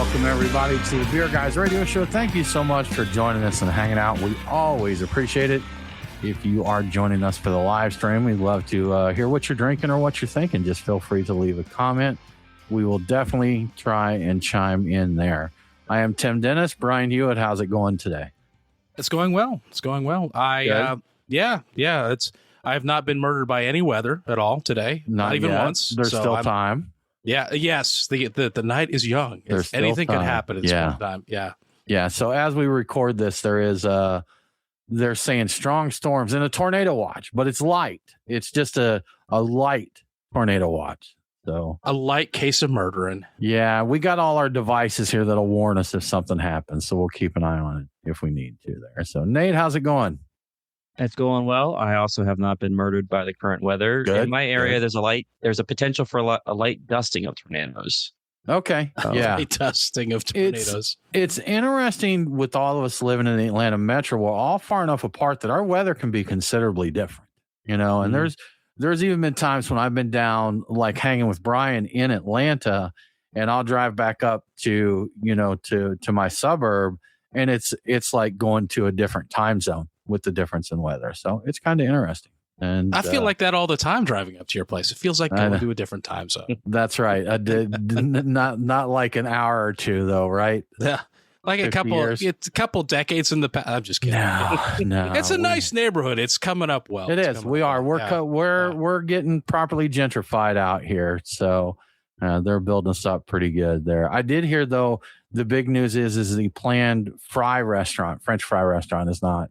Welcome, everybody, to the Beer Guys Radio Show. Thank you so much for joining us and hanging out. We always appreciate it. If you are joining us for the live stream, we'd love to hear what you're drinking or what you're thinking. Just feel free to leave a comment. We will definitely try and chime in there. I am Tim Dennis. Brian Hewitt, how's it going today? It's going well. It's going well. I have not been murdered by any weather at all today. Not even yet. once. There's still time. Yeah. Yes. The night is young. Anything can happen at some time. Yeah. Yeah. So as we record this, they're saying strong storms and a tornado watch, but it's light. It's just a light tornado watch. So a light case of murdering. Yeah, we got all our devices here that'll warn us if something happens. So we'll keep an eye on it if we need to there. So Nate, how's it going? It's going well. I also have not been murdered by the current weather. Good, in my area, there's a potential for a light dusting of tornadoes. Okay. Yeah. A dusting of tornadoes. It's interesting with all of us living in the Atlanta metro. We're all far enough apart that our weather can be considerably different, and there's even been times when I've been down, like hanging with Brian in Atlanta, and I'll drive back up to my suburb, and it's like going to a different time zone with the difference in weather. So it's kind of interesting. And I feel like that all the time driving up to your place. It feels like going to a different time zone. That's right. I did not like an hour or two though, right? Yeah. Like it's a couple decades in the past. I'm just kidding. No. It's a nice neighborhood. It's coming up well. It is. We are. We're getting properly gentrified out here. So they're building us up pretty good there. I did hear though, the big news is the planned French fry restaurant is not.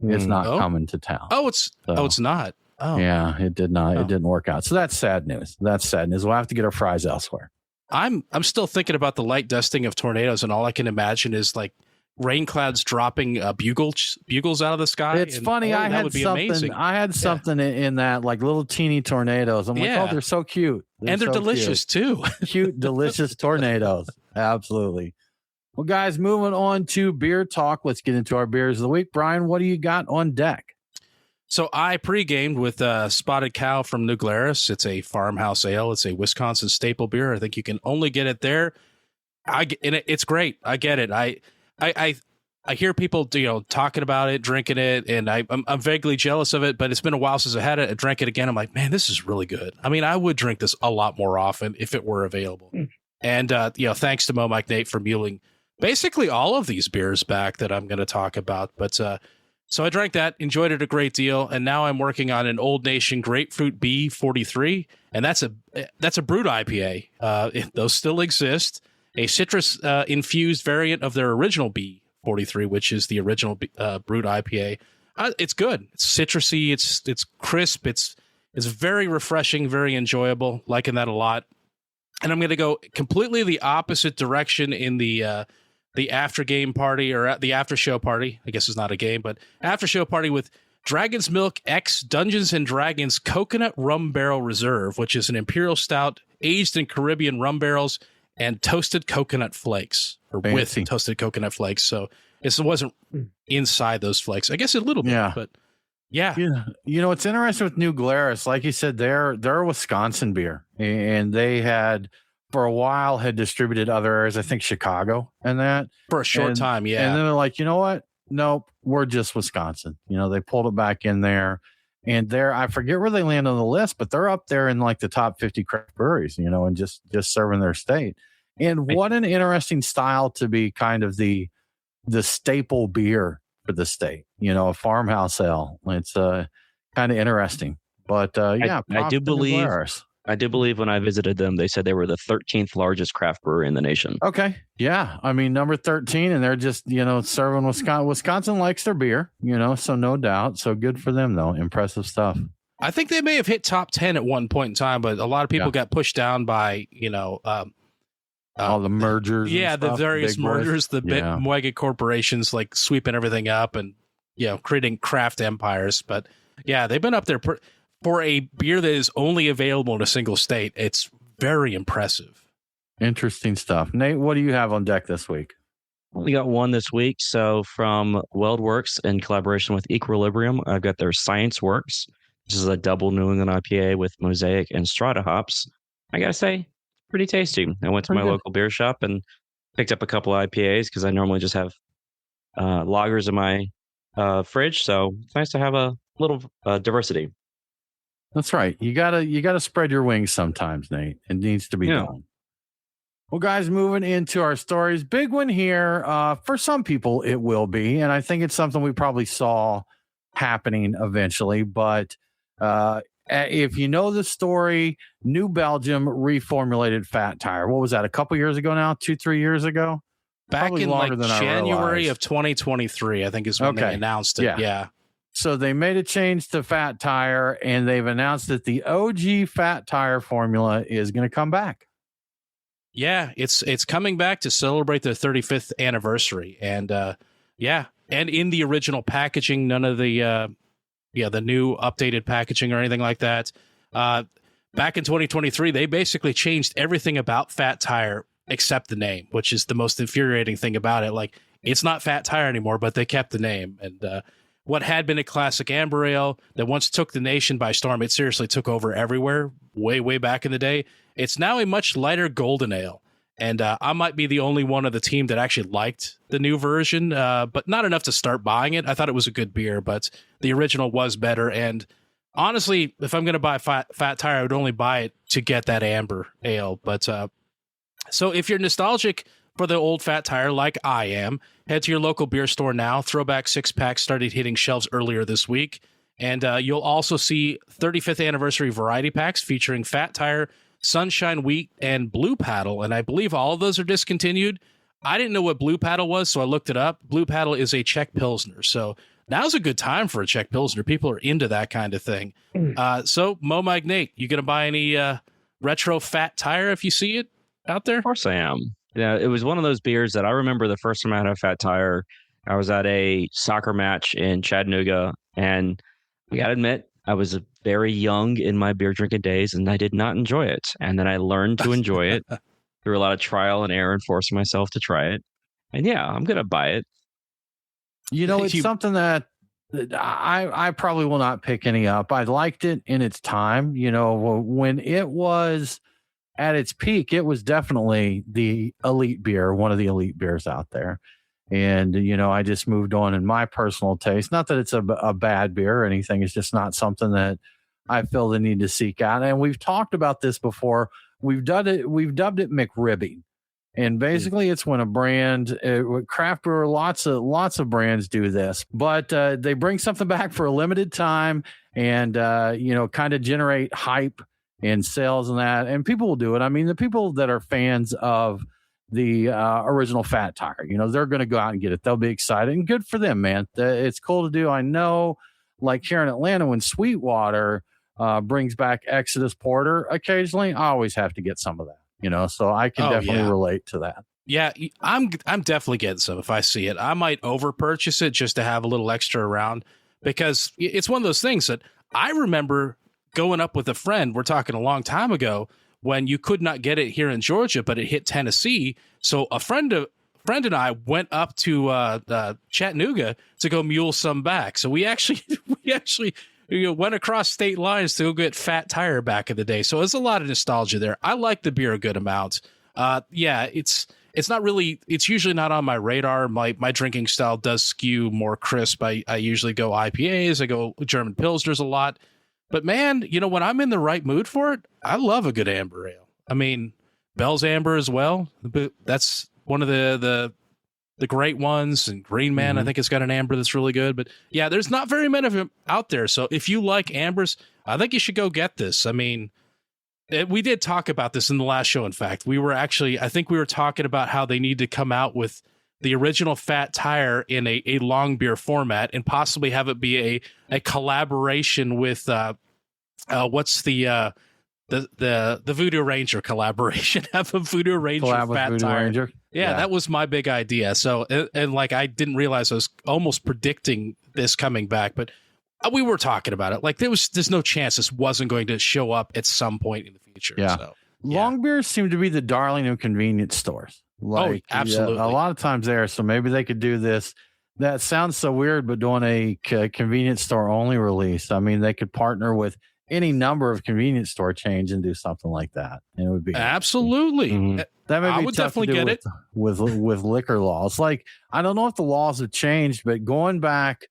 It's not coming to town. It's not. Oh, yeah, it did not. It didn't work out. So that's sad news. We'll have to get our fries elsewhere. I'm still thinking about the light dusting of tornadoes, and all I can imagine is like rain clouds dropping bugles out of the sky. It's funny. I had something in that, like little teeny tornadoes. I'm like, they're so cute. They're delicious too. Cute, delicious tornadoes. Absolutely. Well, guys, moving on to beer talk. Let's get into our beers of the week. Brian, what do you got on deck? So I pre-gamed with Spotted Cow from New Glarus. It's a farmhouse ale. It's a Wisconsin staple beer. I think you can only get it there. It's great. I get it. I hear people talking about it, drinking it, and I'm vaguely jealous of it. But it's been a while since I had it. I drank it again. I'm like, man, this is really good. I mean, I would drink this a lot more often if it were available. And thanks to Mo Mike Nate for muling basically all of these beers back that I'm going to talk about. But so I drank that, enjoyed it a great deal, and now I'm working on an Old Nation Grapefruit B43, and that's a brewed IPA. Those still exist. A citrus infused variant of their original B43, which is the original brewed IPA. It's good. It's citrusy. It's crisp. It's very refreshing, very enjoyable. Liking that a lot. And I'm going to go completely the opposite direction in the after game party, or the after show party. I guess it's not a game, but after show party with Dragon's Milk X Dungeons and Dragons Coconut Rum Barrel Reserve, which is an imperial stout aged in Caribbean rum barrels and toasted coconut flakes, or with toasted coconut flakes. So it wasn't inside those flakes. I guess a little bit, but yeah. It's interesting with New Glarus. Like you said, they're a Wisconsin beer, and they had for a while had distributed other areas. I think Chicago and that for a short time. Yeah. And then they're like, you know what? Nope, we're just Wisconsin. They pulled it back in there, and I forget where they land on the list, but they're up there in like the top 50 craft breweries, and just serving their state. And what an interesting style to be kind of the staple beer for the state, a farmhouse ale. It's kind of interesting, but I do believe when I visited them, they said they were the 13th largest craft brewery in the nation. Okay. Yeah. I mean, number 13, and they're just, serving Wisconsin. Wisconsin likes their beer, so no doubt. So good for them though. Impressive stuff. I think they may have hit top 10 at one point in time, but a lot of people got pushed down by, all the mergers. Yeah, the various mergers, the big mega corporations like sweeping everything up and creating craft empires. But yeah, they've been up there for a beer that is only available in a single state. It's very impressive. Interesting stuff. Nate, what do you have on deck this week? We got one this week. So from WeldWorks in collaboration with Equilibrium, I've got their Science Works. This is a double New England IPA with Mosaic and Strata hops. I got to say, pretty tasty. I went to my local beer shop and picked up a couple of IPAs because I normally just have lagers in my fridge. So it's nice to have a little diversity. That's right. You gotta spread your wings sometimes, Nate. It needs to be done. Well, guys, moving into our stories, big one here. For some people, it will be, and I think it's something we probably saw happening eventually. But if you know the story, New Belgium reformulated Fat Tire. What was that? A couple years ago now? 2-3 years ago? Back Probably in longer like than I January realized. of 2023, I think is when they announced it. Yeah. So they made a change to Fat Tire, and they've announced that the OG Fat Tire formula is going to come back. Yeah, it's coming back to celebrate their 35th anniversary, and and in the original packaging, none of the new updated packaging or anything like that. Back in 2023, they basically changed everything about Fat Tire except the name, which is the most infuriating thing about it. Like, it's not Fat Tire anymore, but they kept the name. And what had been a classic amber ale that once took the nation by storm, it seriously took over everywhere way back in the day. It's now a much lighter golden ale. And I might be the only one of the team that actually liked the new version, but not enough to start buying it. I thought it was a good beer, but the original was better. And honestly, if I'm going to buy Fat Tire, I would only buy it to get that amber ale. But so if you're nostalgic for the old Fat Tire like I am, head to your local beer store now. Throwback 6-packs started hitting shelves earlier this week. And you'll also see 35th anniversary variety packs featuring Fat Tire, Sunshine Wheat, and Blue Paddle. And I believe all of those are discontinued. I didn't know what Blue Paddle was, so I looked it up. Blue Paddle is a Czech Pilsner. So now's a good time for a Czech Pilsner. People are into that kind of thing. So, Mo Magnate, you going to buy any retro Fat Tire if you see it out there? Of course I am. Yeah, it was one of those beers that I remember the first time I had a Fat Tire. I was at a soccer match in Chattanooga, and we got to admit, I was very young in my beer drinking days, and I did not enjoy it. And then I learned to enjoy it through a lot of trial and error and forcing myself to try it. And yeah, I'm going to buy it. You know, it's something that I probably will not pick any up. I liked it in its time. You know, when it was at its peak, it was definitely the elite beer, one of the elite beers out there. And, you know, I just moved on in my personal taste. Not that it's a bad beer or anything. It's just not something that I feel the need to seek out. And we've talked about this before. We've dubbed it McRibbing. And basically it's when a brand, craft brewer, lots of brands do this, but they bring something back for a limited time and, kind of generate hype and sales and that. And people will do it. I mean, the people that are fans of the original Fat Tire, you know, they're going to go out and get it. They'll be excited, and good for them, man. It's cool to do. I know, like here in Atlanta, when Sweetwater brings back Exodus Porter occasionally, I always have to get some of that, you know, so I can definitely relate to that. Yeah, I'm definitely getting some if I see it. I might over purchase it just to have a little extra around, because it's one of those things that I remember going up with a friend. We're talking a long time ago, when you could not get it here in Georgia, but it hit Tennessee. So a friend and I went up to Chattanooga to go mule some back. So we actually went across state lines to go get Fat Tire back in the day. So there's a lot of nostalgia there. I like the beer a good amount. It's not really, it's usually not on my radar. My drinking style does skew more crisp. I usually go IPAs. I go German Pilsners a lot. But man, you know, when I'm in the right mood for it, I love a good amber ale. I mean, Bell's Amber as well. That's one of the great ones. And Green Man, I think it's got an amber that's really good. But yeah, there's not very many of them out there. So if you like ambers, I think you should go get this. I mean, we did talk about this in the last show. In fact, I think we were talking about how they need to come out with the original Fat Tire in a long beer format and possibly have it be a collaboration with what's the Voodoo Ranger collaboration. Have a Voodoo Ranger Fat Voodoo Tire. Ranger. Yeah, that was my big idea. So and like I didn't realize I was almost predicting this coming back, but we were talking about it. Like there's no chance this wasn't going to show up at some point in the future. Yeah. So, long beers seem to be the darling of convenience stores. Like, absolutely. A lot of times there. So maybe they could do this. That sounds so weird, but doing a convenience store only release. I mean, they could partner with any number of convenience store chains and do something like that. And it would be absolutely. that may be I would tough definitely to do get it with liquor laws. Like, I don't know if the laws have changed, but going back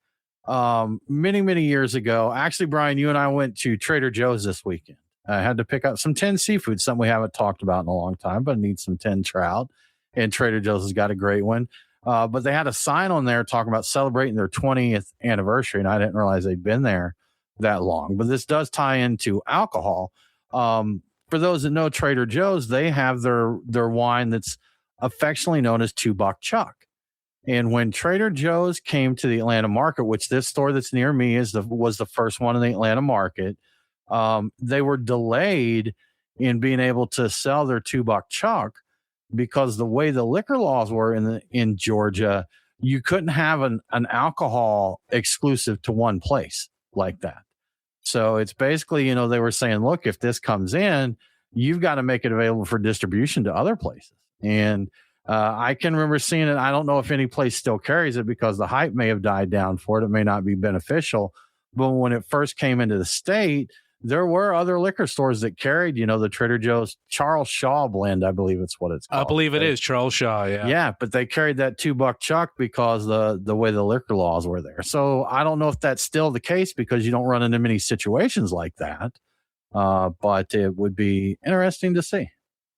many years ago, actually, Brian, you and I went to Trader Joe's this weekend. I had to pick up some tinned seafood, something we haven't talked about in a long time, but I need some tinned trout. And Trader Joe's has got a great one. But they had a sign on there talking about celebrating their 20th anniversary, and I didn't realize they'd been there that long. But this does tie into alcohol. For those that know Trader Joe's, they have their wine that's affectionately known as $2 Chuck. And when Trader Joe's came to the Atlanta market, which this store that's near me was the first one in the Atlanta market, they were delayed in being able to sell their $2 Chuck because the way the liquor laws were in Georgia, you couldn't have an alcohol exclusive to one place like that. So it's basically, they were saying, look, if this comes in, you've got to make it available for distribution to other places. And I can remember seeing it. I don't know if any place still carries it because the hype may have died down for it. It may not be beneficial. But when it first came into the state, there were other liquor stores that carried, the Trader Joe's Charles Shaw blend. I believe it's what it's called. I believe it is Charles Shaw. Yeah. Yeah. But they carried that $2 Chuck because the way the liquor laws were there. So I don't know if that's still the case because you don't run into many situations like that. But it would be interesting to see.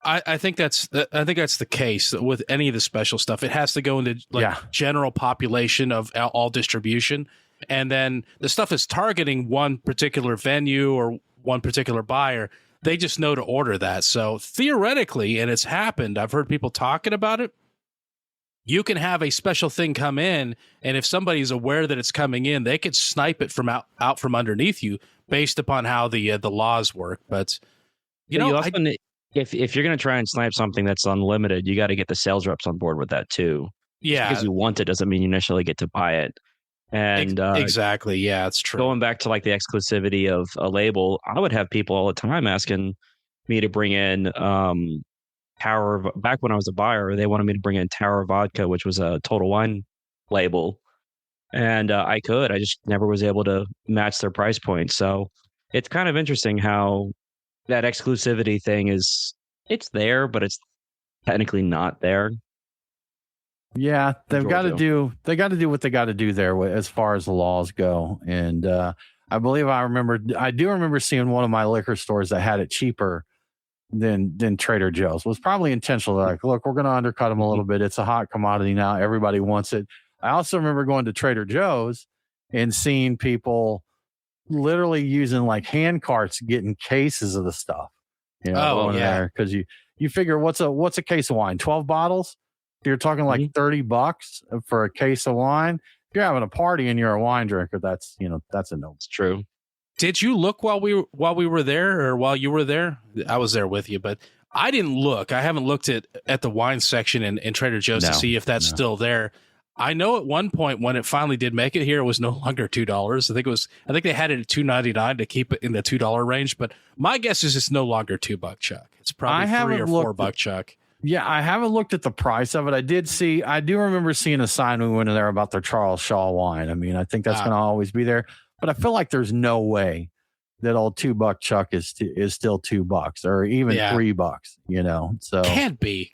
I think that's the case with any of the special stuff. It has to go into general population of all distribution. And then the stuff is targeting one particular venue or one particular buyer. They just know to order that. So theoretically, and it's happened, I've heard people talking about it, you can have a special thing come in, and if somebody's aware that it's coming in, they could snipe it from out from underneath you based upon how the laws work. But if you're going to try and snipe something that's unlimited, you got to get the sales reps on board with that too. Yeah, just because you want it doesn't mean you initially get to buy it. And exactly, yeah, it's true. Going back to like the exclusivity of a label, I would have people all the time asking me to bring in back when I was a buyer, they wanted me to bring in Tower Vodka, which was a Total Wine label. And I just never was able to match their price point. So it's kind of interesting how that exclusivity thing it's there, but it's technically not there. Yeah, they've got to do what they got to do there as far as the laws go. And I do remember seeing one of my liquor stores that had it cheaper than Trader Joe's. It was probably intentional. Like, look, we're going to undercut them a little bit. It's a hot commodity now. Everybody wants it. I also remember going to Trader Joe's and seeing people literally using like hand carts, getting cases of the stuff. There because you figure what's a case of wine? 12 bottles. You're talking like $30 for a case of wine. If you're having a party and you're a wine drinker, that's a no. It's true. Did you look while we were there, or while you were there? I was there with you, but I didn't look. I haven't looked at the wine section in Trader Joe's to see if that's still there. I know at one point when it finally did make it here, it was no longer $2. I think they had it at $2.99 to keep it in the $2 range. But my guess is it's no longer $2 Chuck. It's probably $3 or $4 Chuck. Yeah, I haven't looked at the price of it. I do remember seeing a sign when we went in there about their Charles Shaw wine. I mean, I think that's going to always be there. But I feel like there's no way that old $2 Chuck is still $2 or even $3. So can't be.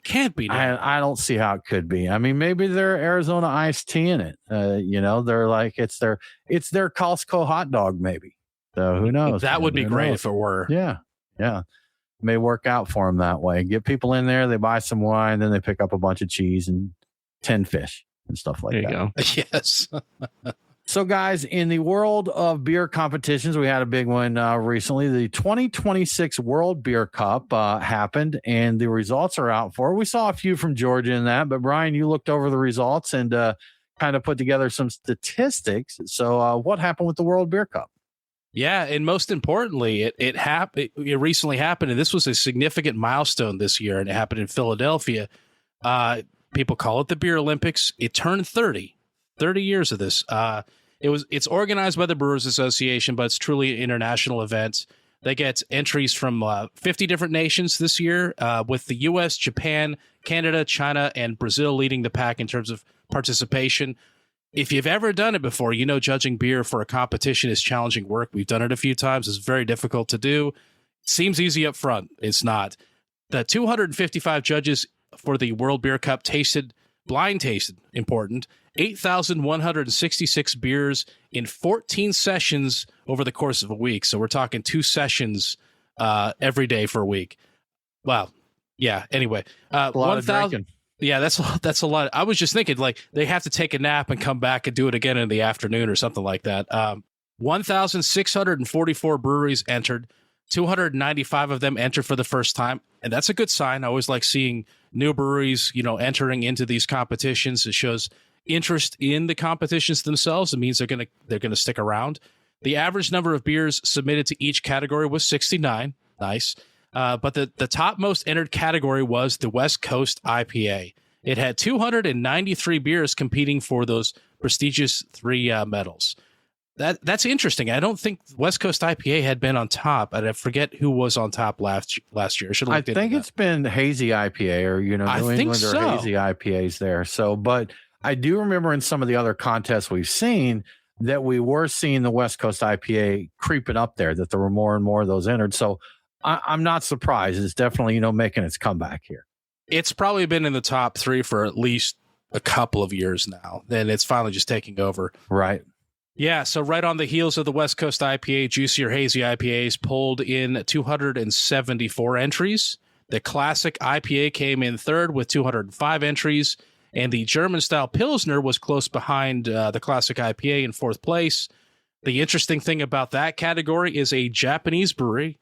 I don't see how it could be. I mean, maybe they're Arizona iced tea in it. They're like it's their Costco hot dog, maybe. So who knows? That would be great if it were. Yeah. May work out for them that way. Get people in there, they buy some wine, then they pick up a bunch of cheese and 10 fish and stuff like that. There you go. Yes. So, guys, in the world of beer competitions, we had a big one recently. The 2026 World Beer Cup happened, and the results are out for it. We saw a few from Georgia in that, but Brian, you looked over the results and kind of put together some statistics. So, what happened with the World Beer Cup? Yeah, and most importantly, it recently happened, and this was a significant milestone this year, and it happened in Philadelphia. People call it the Beer Olympics. It turned 30 years of this. It's organized by the Brewers Association, but it's truly an international event. They get entries from 50 different nations this year, with the U.S., Japan, Canada, China, and Brazil leading the pack in terms of participation. if you've ever done it before, judging beer for a competition is challenging work. We've done it a few times. It's very difficult to do. Seems easy up front. It's not. The 255 judges for the World Beer Cup blind tasted, important, 8,166 beers in 14 sessions over the course of a week. So we're talking 2 sessions every day for a week. Wow. Yeah. Anyway, A lot of drinking. Yeah, that's a lot. I was just thinking, like, they have to take a nap and come back and do it again in the afternoon or something like that. 1,644 breweries entered. 295 of them entered for the first time, and that's a good sign. I always like seeing new breweries, entering into these competitions. It shows interest in the competitions themselves. It means they're gonna stick around. The average number of beers submitted to each category was 69. Nice. But the top most entered category was the West Coast IPA. It had 293 beers competing for those prestigious 3 medals. That's interesting. I don't think West Coast IPA had been on top. I forget who was on top last year. I think it's been hazy IPA or New England or hazy IPAs there. So, but I do remember in some of the other contests we've seen that we were seeing the West Coast IPA creeping up there. That there were more and more of those entered. So I'm not surprised. It's definitely making its comeback here. It's probably been in the top 3 for at least a couple of years now. Then it's finally just taking over. Right. Yeah, so right on the heels of the West Coast IPA, Juicier Hazy IPAs pulled in 274 entries. The Classic IPA came in third with 205 entries, and the German-style Pilsner was close behind the Classic IPA in fourth place. The interesting thing about that category is a Japanese brewery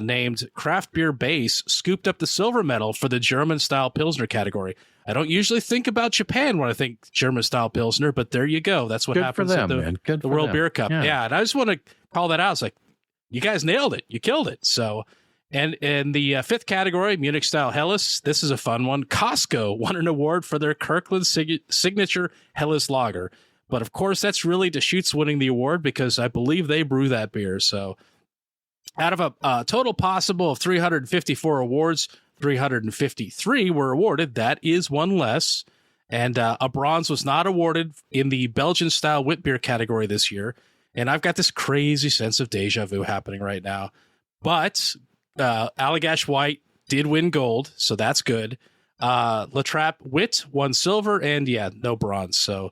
named Craft Beer Base scooped up the silver medal for the German-style Pilsner category. I don't usually think about Japan when I think German-style Pilsner, but there you go. That's what happens at the World Beer Cup. Yeah, and I just want to call that out. It's like, you guys nailed it. You killed it. So, and in the fifth category, Munich-style Helles, this is a fun one. Costco won an award for their Kirkland signature Helles lager. But, of course, that's really Deschutes winning the award because I believe they brew that beer. So, out of a total possible of 354 awards, 353 were awarded. That is one less. And a bronze was not awarded in the Belgian-style wit beer category this year. And I've got this crazy sense of deja vu happening right now. But Allagash White did win gold, so that's good. La Trappe Wit won silver, and no bronze. So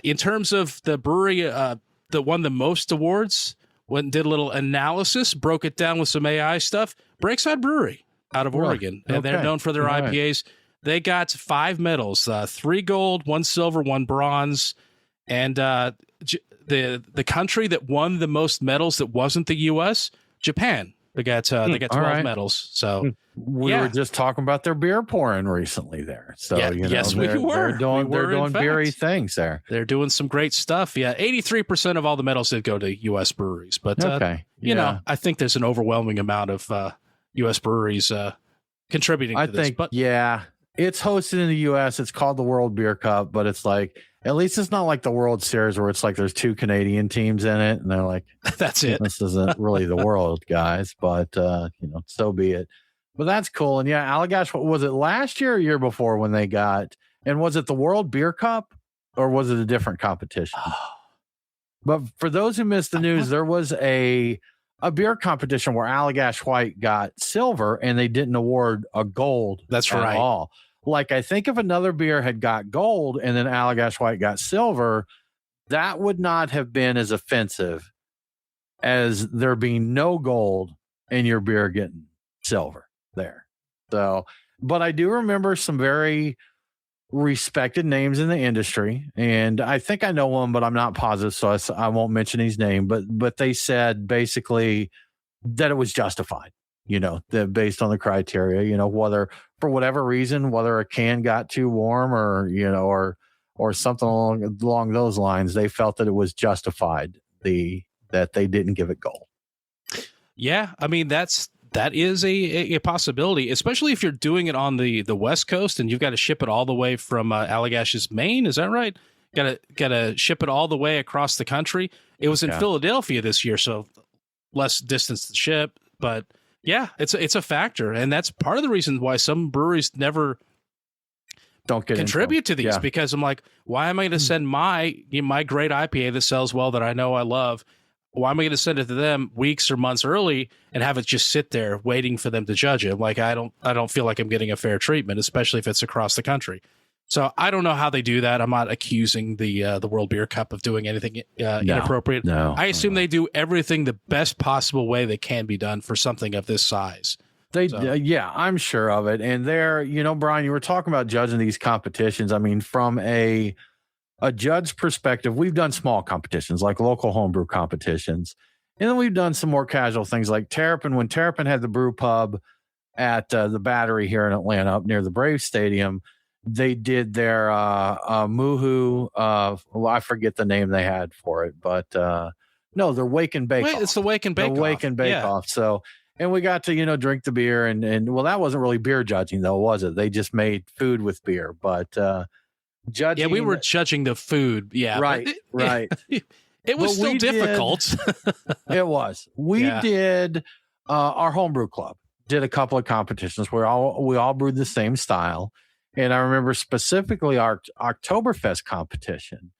in terms of the brewery that won the most awards, went and did a little analysis, broke it down with some AI stuff, Breakside Brewery out of Oregon. And they're known for their IPAs. They got 5 medals, 3 gold, 1 silver, 1 bronze. And the country that won the most medals that wasn't the U.S., Japan. They got 12 medals. So we were just talking about their beer pouring recently there. So yes, we were. They're doing beery things there. They're doing some great stuff. Yeah, 83% of all the medals did go to U.S. breweries. But I think there's an overwhelming amount of U.S. breweries contributing to this. But it's hosted in the U.S. It's called the World Beer Cup, but it's like, at least it's not like the World Series where it's like there's 2 Canadian teams in it, and they're like, "That's it. This isn't really the world, guys." But so be it. But that's cool. And Allagash, what was it last year or year before when they got? And was it the World Beer Cup or was it a different competition? But for those who missed the news, there was a beer competition where Allagash White got silver, and they didn't award a gold. That's at right. all. Like, I think if another beer had got gold and then Allagash White got silver, that would not have been as offensive as there being no gold and your beer getting silver there. So, but I do remember some very respected names in the industry, and I think I know one, but I'm not positive, so I won't mention his name. But they said basically that it was justified. That based on the criteria, whether for whatever reason, whether a can got too warm or something along those lines, they felt that it was justified that they didn't give it gold. Yeah, I mean that is a possibility, especially if you're doing it on the West Coast and you've got to ship it all the way from Allagash's Maine. Is that right? Got to ship it all the way across the country. It was in Philadelphia this year, so less distance to ship, but. Yeah, it's a factor, and that's part of the reason why some breweries never don't get contribute to these because I'm like, why am I going to send my great IPA that sells well that I know I love? Why am I going to send it to them weeks or months early and have it just sit there waiting for them to judge it? Like, I don't feel like I'm getting a fair treatment, especially if it's across the country. So I don't know how they do that. I'm not accusing the World Beer Cup of doing anything inappropriate. No, I assume they do everything the best possible way that can be done for something of this size. Yeah, I'm sure of it. And there, Brian, you were talking about judging these competitions. I mean, from a judge perspective, we've done small competitions like local homebrew competitions. And then we've done some more casual things like Terrapin. When Terrapin had the brew pub at the Battery here in Atlanta up near the Braves Stadium, they did their Moohoo. I forget the name they had for it, but no, their Wake and Bake Off. It's the Wake and Bake Off. The Wake and Bake Off. So, and we got to, drink the beer and well, that wasn't really beer judging though, was it? They just made food with beer, but judging. Yeah, we were judging the food. Yeah. Right. Right. It was still difficult. It was. We did our homebrew club did a couple of competitions where we all brewed the same style. And I remember specifically our Oktoberfest competition.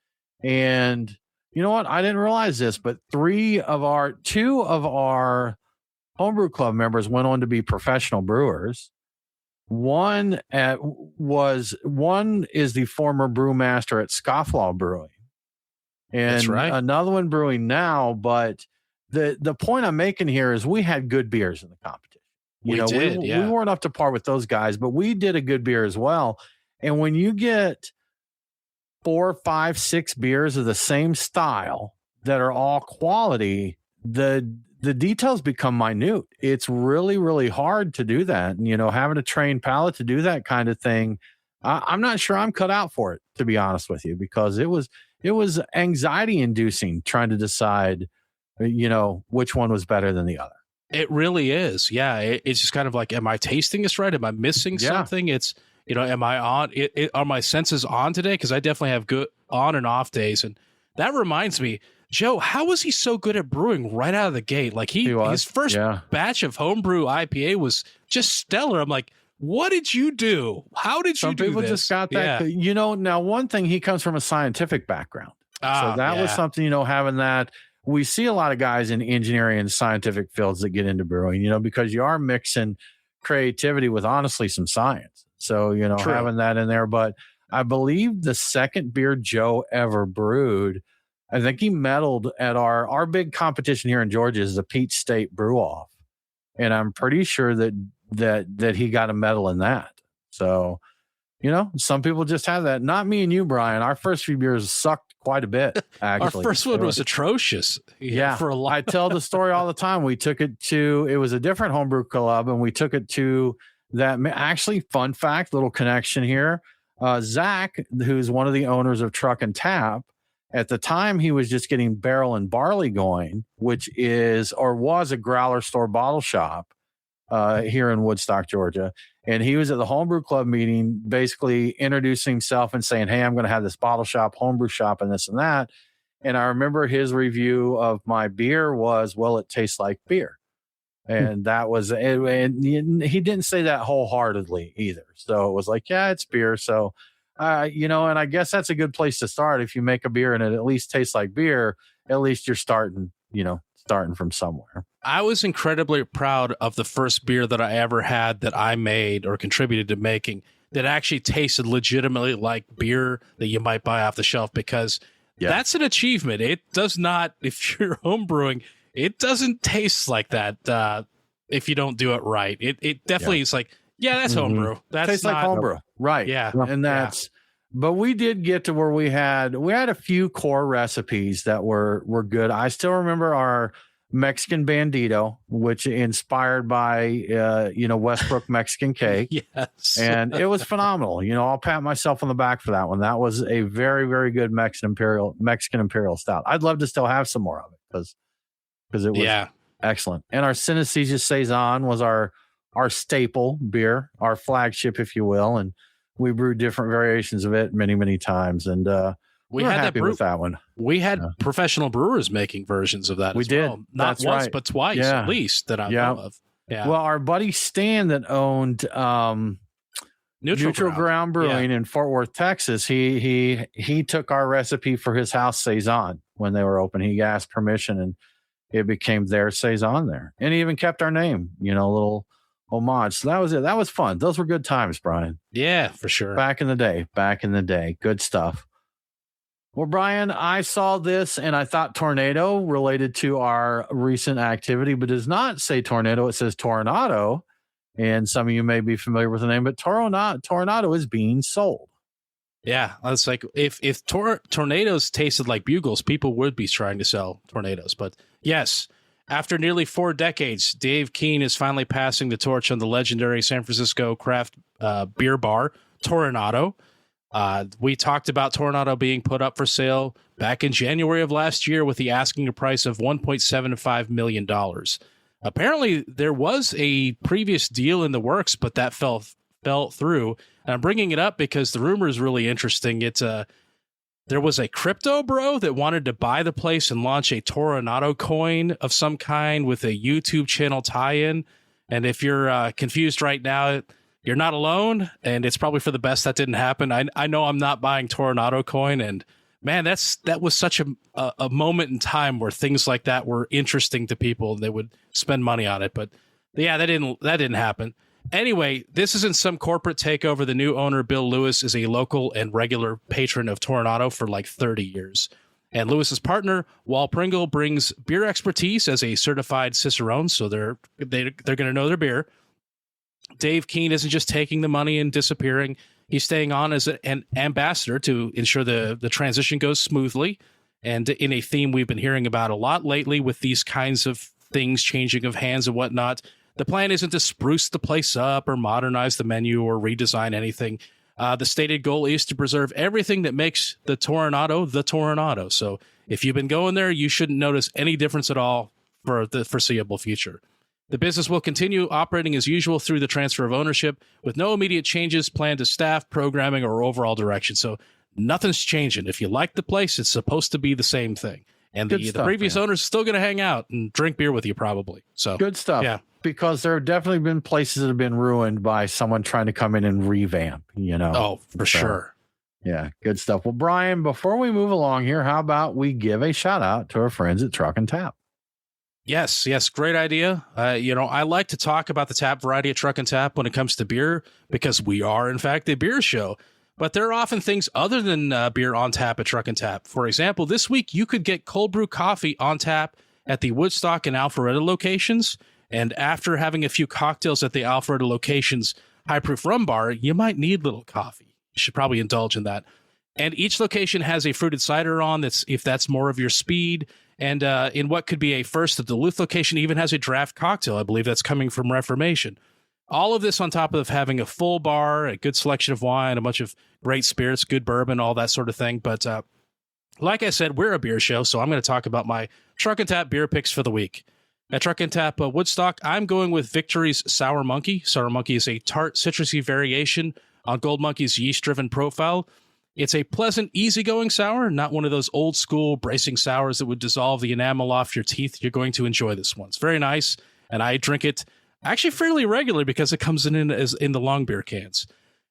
And you know what? I didn't realize this, but two of our homebrew club members went on to be professional brewers. One is the former brewmaster at Scofflaw Brewing. And that's right. Another one brewing now. But the point I'm making here is we had good beers in the competition. We weren't up to par with those guys, but we did a good beer as well. And when you get 4, 5, 6 beers of the same style that are all quality, the details become minute. It's really, really hard to do that. And, having a trained palate to do that kind of thing, I'm not sure I'm cut out for it, to be honest with you, because it was anxiety inducing trying to decide, which one was better than the other. It really is. Yeah. It's just kind of like, am I tasting this right? Am I missing something? It's, am I on are my senses on today? Cause I definitely have good on and off days. And that reminds me, Joe, how was he so good at brewing right out of the gate? Like his first batch of homebrew IPA was just stellar. I'm like, what did you do? How did you do this? Some people just got that. Yeah. Now one thing, he comes from a scientific background. So that was something, having that. We see a lot of guys in engineering and scientific fields that get into brewing, because you are mixing creativity with honestly some science. So, True. Having that in there. But I believe the second beer Joe ever brewed, I think he medaled at our big competition here in Georgia is the Peach State Brew Off. And I'm pretty sure that he got a medal in that. So, some people just have that. Not me and you, Brian. Our first few beers sucked quite a bit, actually. Our first one was atrocious. Yeah. For a lot. I tell the story all the time. We took it it was a different homebrew club, and we took it to that. Actually, fun fact, little connection here. Zach, who's one of the owners of Truck and Tap, at the time he was just getting Barrel and Barley going, which was a growler store bottle shop here in Woodstock, Georgia. And he was at the homebrew club meeting, basically introducing himself and saying, hey, I'm going to have this bottle shop, homebrew shop, and this and that. And I remember his review of my beer was, well, it tastes like beer. And that was, and he didn't say that wholeheartedly either. So it was like, yeah, it's beer. So, and I guess that's a good place to start. If you make a beer and it at least tastes like beer, at least you're starting from somewhere. I was incredibly proud of the first beer that I ever had that I made or contributed to making that actually tasted legitimately like beer that you might buy off the shelf, because that's an achievement. It does not, if you're home brewing, it doesn't taste like that if you don't do it right. It definitely is like, that's homebrew. That tastes like homebrew. Right. Yeah. And but we did get to where we had a few core recipes that were good. I still remember our Mexican Bandito, which inspired by, Westbrook Mexican cake. Yes. And it was phenomenal. I'll pat myself on the back for that one. That was a very, very good Mexican Imperial Stout. I'd love to still have some more of it because it was excellent. And our Synesthesia Saison was our staple beer, our flagship, if you will. And we brewed different variations of it many, many times. And we were happy with that one. We had professional brewers making versions of that as well. Not That's once, right. but twice at least that I know of. Yeah. Well, our buddy Stan that owned Neutral Ground Brewing in Fort Worth, Texas. He took our recipe for his house saison when they were open. He asked permission, and it became their saison there, and he even kept our name. A little homage. So that was it. That was fun. Those were good times, Brian. Yeah, for sure. Back in the day. Good stuff. Well, Brian, I saw this and I thought tornado related to our recent activity, but does not say tornado. It says Toronado. And some of you may be familiar with the name, but Toronado is being sold. Yeah, it's like if tornadoes tasted like bugles, people would be trying to sell tornadoes. But yes, after nearly 4 decades, Dave Keene is finally passing the torch on the legendary San Francisco craft beer bar, Toronado. We talked about Toronado being put up for sale back in January of last year with the asking price of $1.75 million. Apparently, there was a previous deal in the works, but that fell through. And I'm bringing it up because the rumor is really interesting. There was a crypto bro that wanted to buy the place and launch a Toronado coin of some kind with a YouTube channel tie-in. And if you're confused right now, you're not alone, and it's probably for the best that didn't happen. I know I'm not buying Toronado coin, and man, that was such a moment in time where things like that were interesting to people. They would spend money on it, but yeah, that didn't happen. Anyway, this isn't some corporate takeover. The new owner, Bill Lewis, is a local and regular patron of Toronado for like 30 years. And Lewis's partner, Wal Pringle, brings beer expertise as a certified Cicerone, so they're going to know their beer. Dave Keene isn't just taking the money and disappearing. He's staying on as an ambassador to ensure the transition goes smoothly. And in a theme we've been hearing about a lot lately with these kinds of things changing of hands and whatnot, the plan isn't to spruce the place up or modernize the menu or redesign anything. The stated goal is to preserve everything that makes the Toronado. So if you've been going there, you shouldn't notice any difference at all for the foreseeable future. The business will continue operating as usual through the transfer of ownership with no immediate changes planned to staff, programming, or overall direction. So nothing's changing. If you like the place, it's supposed to be the same thing. And the previous owner's still going to hang out and drink beer with you probably. So good stuff. Yeah. Because there have definitely been places that have been ruined by someone trying to come in and revamp, Oh, for sure. Yeah, good stuff. Well, Brian, before we move along here, how about we give a shout out to our friends at Truck and Tap? Yes, great idea. I like to talk about the tap variety at Truck and Tap when it comes to beer because we are, in fact, a beer show. But there are often things other than beer on tap at Truck and Tap. For example, this week you could get cold brew coffee on tap at the Woodstock and Alpharetta locations. And after having a few cocktails at the Alpharetta location's high proof rum bar, you might need a little coffee. You should probably indulge in that. And each location has a fruited cider on if that's more of your speed. And in what could be a first, the Duluth location even has a draft cocktail. I believe that's coming from Reformation. All of this on top of having a full bar, a good selection of wine, a bunch of great spirits, good bourbon, all that sort of thing. But like I said, we're a beer show, so I'm going to talk about my Truck and Tap beer picks for the week. At Truck and Tap Woodstock, I'm going with Victory's Sour Monkey. Sour Monkey is a tart, citrusy variation on Gold Monkey's yeast-driven profile. It's a pleasant, easygoing sour, not one of those old-school bracing sours that would dissolve the enamel off your teeth. You're going to enjoy this one. It's very nice, and I drink it actually fairly regularly because it comes in the long beer cans.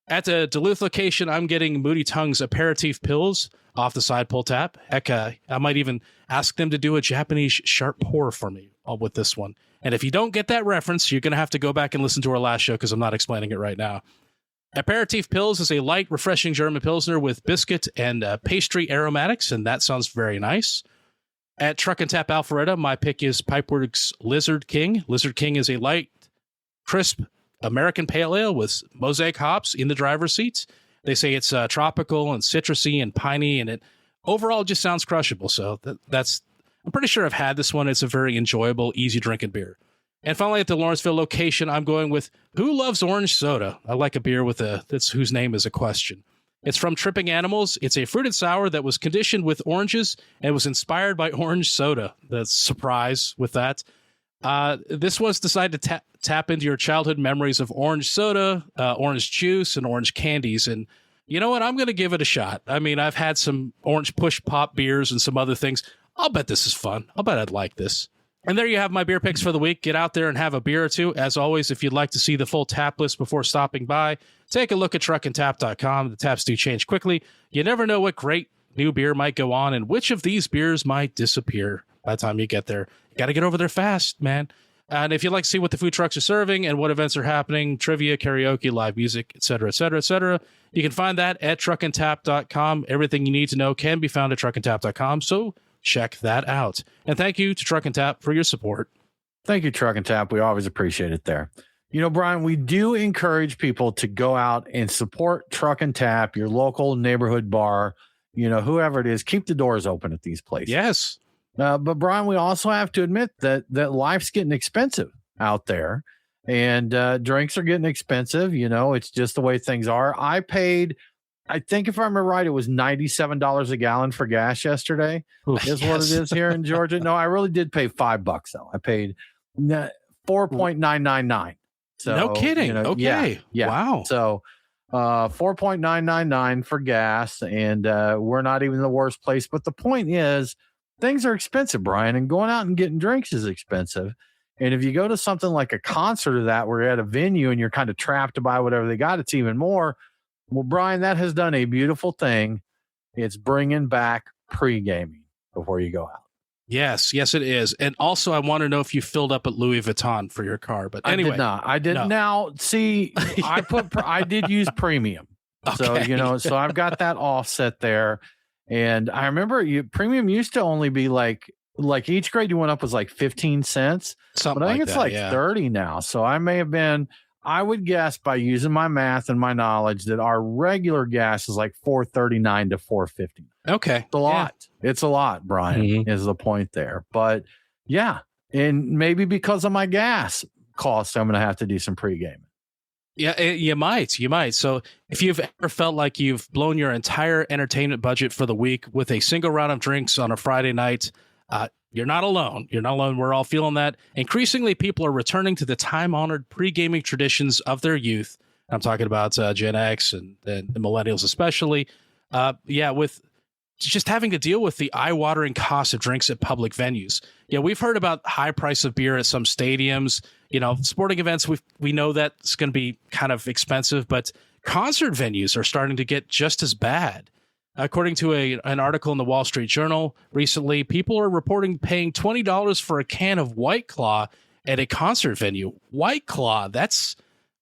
At the Duluth location, I'm getting Moody Tongue's aperitif pills off the side pull tap. Heck, I might even ask them to do a Japanese sharp pour for me with this one. And if you don't get that reference, you're going to have to go back and listen to our last show because I'm not explaining it right now. Aperitif Pils is a light, refreshing German Pilsner with biscuit and pastry aromatics, and that sounds very nice. At Truck and Tap Alpharetta, my pick is Pipeworks Lizard King. Lizard King is a light, crisp American pale ale with mosaic hops in the driver's seat. They say it's tropical and citrusy and piney, and it overall just sounds crushable. So I'm pretty sure I've had this one. It's a very enjoyable, easy drinking beer. And finally, at the Lawrenceville location, I'm going with Who Loves Orange Soda? I like a beer with that's whose name is a question. It's from Tripping Animals. It's a fruited sour that was conditioned with oranges and was inspired by orange soda. That's surprise with that. This was decided to tap into your childhood memories of orange soda, orange juice, and orange candies. And you know what? I'm going to give it a shot. I mean, I've had some orange push pop beers and some other things. I'll bet this is fun. I'll bet I'd like this. And there you have my beer picks for the week. Get out there and have a beer or two. As always, if you'd like to see the full tap list before stopping by, take a look at truckandtap.com. The taps do change quickly. You never know what great new beer might go on and which of these beers might disappear by the time you get there. You got to get over there fast, man. And if you'd like to see what the food trucks are serving and what events are happening, trivia, karaoke, live music, etc., etc., etc., you can find that at truckandtap.com. Everything you need to know can be found at truckandtap.com. So check that out. And thank you to Truck and Tap for your support. Thank you, Truck and Tap. We always appreciate it there. You know, Brian, we do encourage people to go out and support Truck and Tap, your local neighborhood bar, you know, whoever it is, keep the doors open at these places. Yes. But Brian, we also have to admit that life's getting expensive out there, and drinks are getting expensive. You know, it's just the way things are. I paid, I think if I remember right, it was $97 a gallon for gas yesterday. Is what it is here in Georgia. No, I really did pay $5 though. I paid 4.999. So no kidding. You know, okay. Yeah. Wow. So 4.999 for gas, and we're not even the worst place. But the point is, things are expensive, Brian, and going out and getting drinks is expensive. And if you go to something like a concert of that, where you're at a venue and you're kind of trapped to buy whatever they got, it's even more. Well, Brian, that has done a beautiful thing. It's bringing back pre-gaming before you go out. Yes, it is. And also, I want to know if you filled up at Louis Vuitton for your car. But anyway, I did not. Now, see, I did use premium. Okay. So, you know, so I've got that offset there. And I remember premium used to only be like each grade you went up was like 15 cents. Something but I think like it's that, like 30 now. So I may have been, I would guess by using my math and my knowledge that our regular gas is like $4.39 to $4.50. Okay. It's a lot. Yeah. It's a lot, Brian, is the point there. But yeah. And maybe because of my gas costs, I'm going to have to do some pre-gaming. Yeah, you might. So if you've ever felt like you've blown your entire entertainment budget for the week with a single round of drinks on a Friday night, you're not alone. You're not alone. We're all feeling that. Increasingly, people are returning to the time-honored pre-gaming traditions of their youth. I'm talking about Gen X and the millennials especially. With just having to deal with the eye-watering cost of drinks at public venues. Yeah, we've heard about high price of beer at some stadiums. You know, sporting events, we know that's going to be kind of expensive, but concert venues are starting to get just as bad. According to an article in the Wall Street Journal recently, people are reporting paying $20 for a can of White Claw at a concert venue. White Claw, that's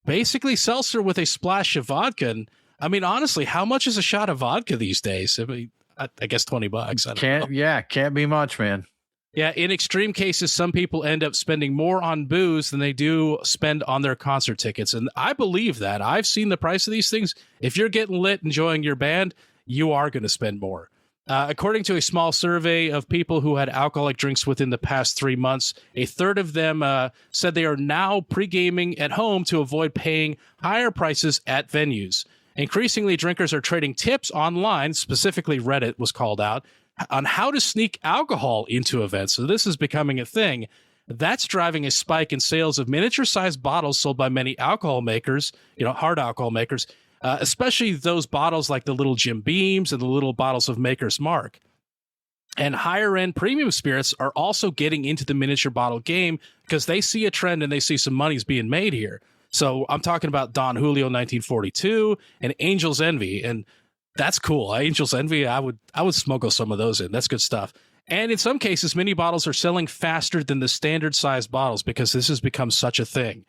basically seltzer with a splash of vodka. And I mean, honestly, how much is a shot of vodka these days? I mean, I guess $20. I don't know. Can't be much, man. Yeah, in extreme cases, some people end up spending more on booze than they do spend on their concert tickets. And I believe that. I've seen the price of these things. If you're getting lit, enjoying your band, you are going to spend more. According to a small survey of people who had alcoholic drinks within the past 3 months, a third of them said they are now pre-gaming at home to avoid paying higher prices at venues. Increasingly, drinkers are trading tips online, specifically Reddit was called out, on how to sneak alcohol into events. So this is becoming a thing. That's driving a spike in sales of miniature-sized bottles sold by many alcohol makers, hard alcohol makers, especially those bottles like the little Jim Beams and the little bottles of Maker's Mark. And higher-end premium spirits are also getting into the miniature bottle game because they see a trend and they see some money's being made here. So I'm talking about Don Julio 1942 and Angel's Envy, and that's cool. Angel's Envy, I would smuggle some of those in. That's good stuff. And in some cases, mini bottles are selling faster than the standard size bottles because this has become such a thing.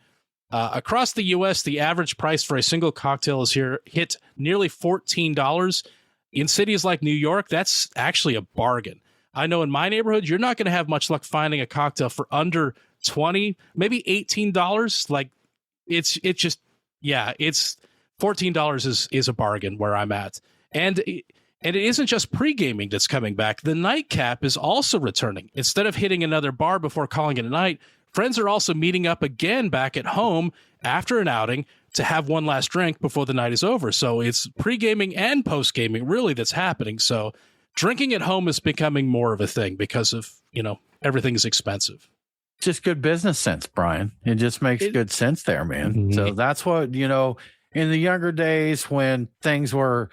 Across the U.S., the average price for a single cocktail is hit nearly $14. In cities like New York, that's actually a bargain. I know in my neighborhood, you're not going to have much luck finding a cocktail for under $20, maybe $18. Like it's $14 is a bargain where I'm at. And it isn't just pre-gaming that's coming back. The nightcap is also returning. Instead of hitting another bar before calling it a night, friends are also meeting up again back at home after an outing to have one last drink before the night is over. So it's pre-gaming and post-gaming really that's happening. So drinking at home is becoming more of a thing because of, everything is expensive. Just good business sense, Brian. It just makes good sense there, man. Mm-hmm. So that's what, in the younger days when things were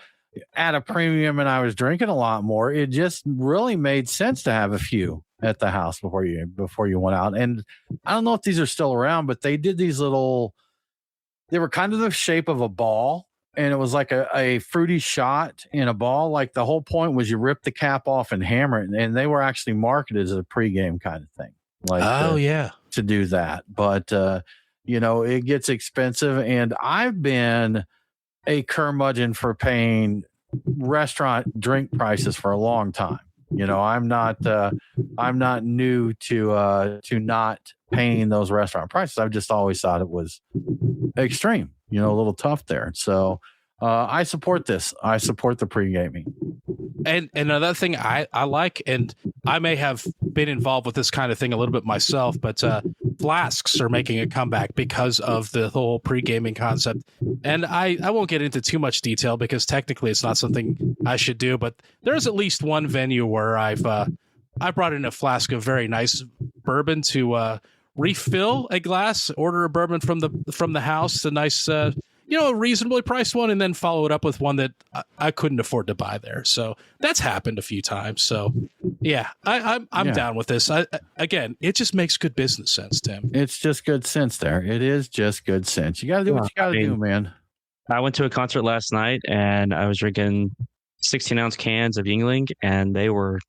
at a premium and I was drinking a lot more, it just really made sense to have a few at the house before you went out. And I don't know if these are still around, but they did these they were kind of the shape of a ball, and it was like a fruity shot in a ball. Like the whole point was you rip the cap off and hammer it, and they were actually marketed as a pregame kind of thing. Like, to do that. But it gets expensive, and I've been a curmudgeon for paying restaurant drink prices for a long time. I'm not new to not paying those restaurant prices. I've just always thought it was extreme, a little tough there. So I support this. I support the pre-gaming. And another thing I like, and I may have been involved with this kind of thing a little bit myself, but flasks are making a comeback because of the whole pre-gaming concept. And I won't get into too much detail because technically it's not something I should do, but there's at least one venue where I brought in a flask of very nice bourbon to refill a glass, order a bourbon from the house, a nice a reasonably priced one, and then follow it up with one that I couldn't afford to buy there. So that's happened a few times. So yeah, I'm down with this. Again, it just makes good business sense, Tim. It's just good sense there. It is just good sense. You got to do what you got to do, man. I went to a concert last night and I was drinking 16-ounce cans of Yingling, and they were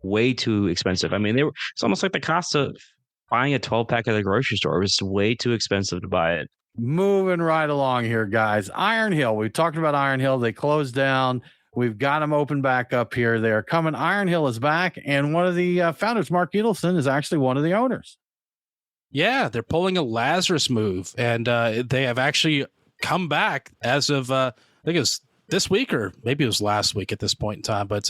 way too expensive. I mean, it's almost like the cost of buying a 12-pack at the grocery store. It was way too expensive to buy it. Moving right along here, guys. Iron Hill. We talked about Iron Hill. They closed down. We've got them open back up here. They're coming. Iron Hill is back, and one of the founders, Mark Edelson, is actually one of the owners. Yeah, they're pulling a Lazarus move, and they have actually come back as of I think it was this week, or maybe it was last week at this point in time. But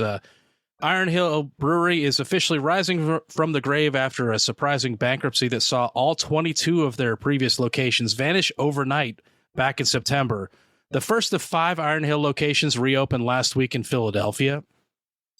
Iron Hill Brewery is officially rising from the grave after a surprising bankruptcy that saw all 22 of their previous locations vanish overnight back in September. The first of 5 Iron Hill locations reopened last week in Philadelphia.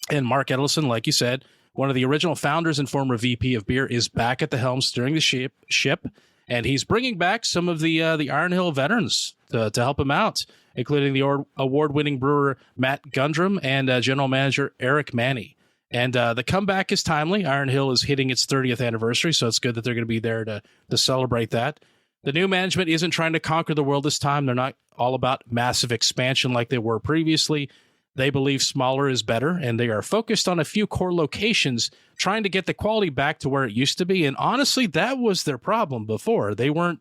And Mark Edelson, like you said, one of the original founders and former VP of beer, is back at the helm steering the ship. And he's bringing back some of the Iron Hill veterans to help him out, including the award-winning brewer Matt Gundrum and general manager Eric Manny. And the comeback is timely. Iron Hill is hitting its 30th anniversary, so it's good that they're going to be there to celebrate that. The new management isn't trying to conquer the world this time. They're not all about massive expansion like they were previously. They believe smaller is better, and they are focused on a few core locations, trying to get the quality back to where it used to be. And honestly, that was their problem before. They weren't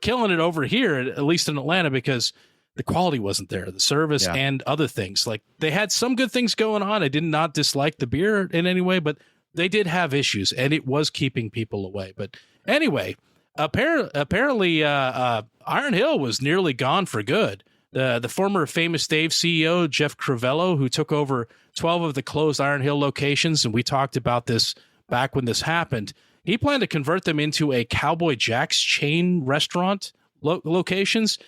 killing it over here, at least in Atlanta, because the quality wasn't there, the service and other things. Like, they had some good things going on. I did not dislike the beer in any way, but they did have issues, and it was keeping people away. But anyway, apparently Iron Hill was nearly gone for good. The former Famous Dave CEO, Jeff Crivello, who took over 12 of the closed Iron Hill locations, and we talked about this back when this happened, he planned to convert them into a Cowboy Jack's chain restaurant locations.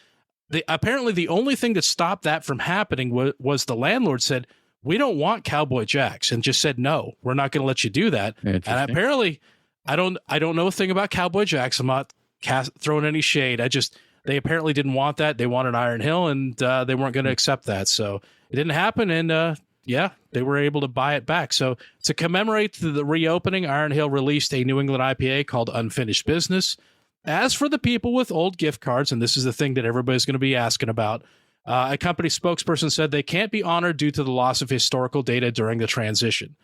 Apparently, the only thing that stopped that from happening was the landlord said, "We don't want Cowboy Jack's," and just said, "No, we're not going to let you do that." And apparently, I don't know a thing about Cowboy Jack's. I'm not throwing any shade. They apparently didn't want that. They wanted Iron Hill, and they weren't going to accept that. So it didn't happen, and they were able to buy it back. So to commemorate the reopening, Iron Hill released a New England IPA called Unfinished Business. As for the people with old gift cards, and this is the thing that everybody's going to be asking about, a company spokesperson said they can't be honored due to the loss of historical data during the transition.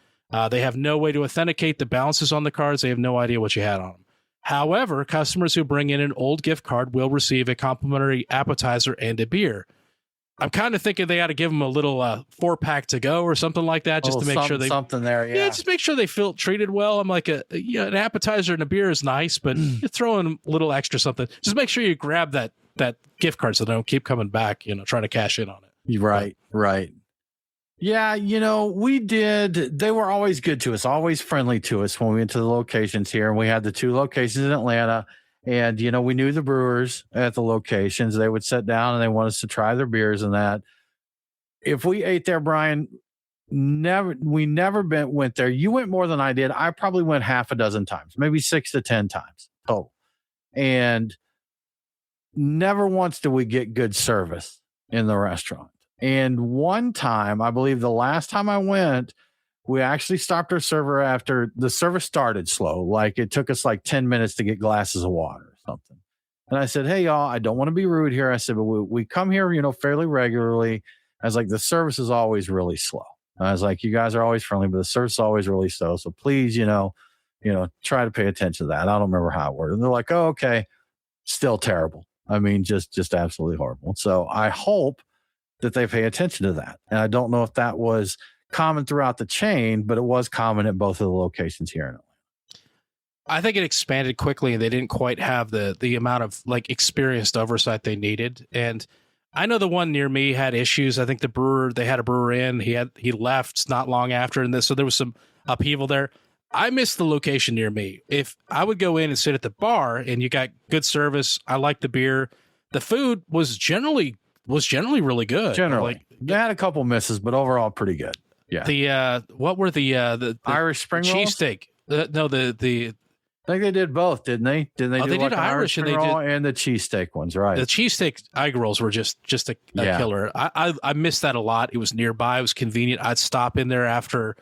They have no way to authenticate the balances on the cards. They have no idea what you had on them. However, customers who bring in an old gift card will receive a complimentary appetizer and a beer. I'm kind of thinking they ought to give them a little 4-pack to go or something like that, just to make sure they something there. Yeah, just make sure they feel treated well. I'm like, an appetizer and a beer is nice, but you throw in a little extra something. Just make sure you grab that gift card so they don't keep coming back, trying to cash in on it. Right. Yeah, we did. They were always good to us, always friendly to us when we went to the locations here. And we had the 2 locations in Atlanta. And, we knew the brewers at the locations. They would sit down and they want us to try their beers and that. If we ate there, Brian, we never went there. You went more than I did. I probably went half a dozen times, maybe 6 to 10 times total. And never once did we get good service in the restaurant. And one time, I believe the last time I went, We actually stopped our server after the service started slow. Like it took us like 10 minutes to get glasses of water or something. And I said, hey, y'all, I don't want to be rude here. I said, but we come here, fairly regularly. I was like, the service is always really slow. I was like, you guys are always friendly, but the service is always really slow. So please, try to pay attention to that. I don't remember how it worked. And they're like, oh, okay. Still terrible. I mean, just absolutely horrible. So I hope that they pay attention to that. And I don't know if that was common throughout the chain, but it was common at both of the locations here in Atlanta. I think it expanded quickly and they didn't quite have the amount of like experienced oversight they needed. And I know the one near me had issues. I think they had a brewer in, he left not long after, and so there was some upheaval there. I missed the location near me. If I would go in and sit at the bar and you got good service, I liked the beer. The food was generally really good. Generally, they had a couple misses, but overall pretty good. Yeah. What were the Irish spring rolls? Cheesesteak? I think they did both, didn't they? Did they do they like did an Irish and the cheesesteak ones, right? The cheesesteak egg rolls were just a killer. I missed that a lot. It was nearby. It was convenient. I'd stop in there after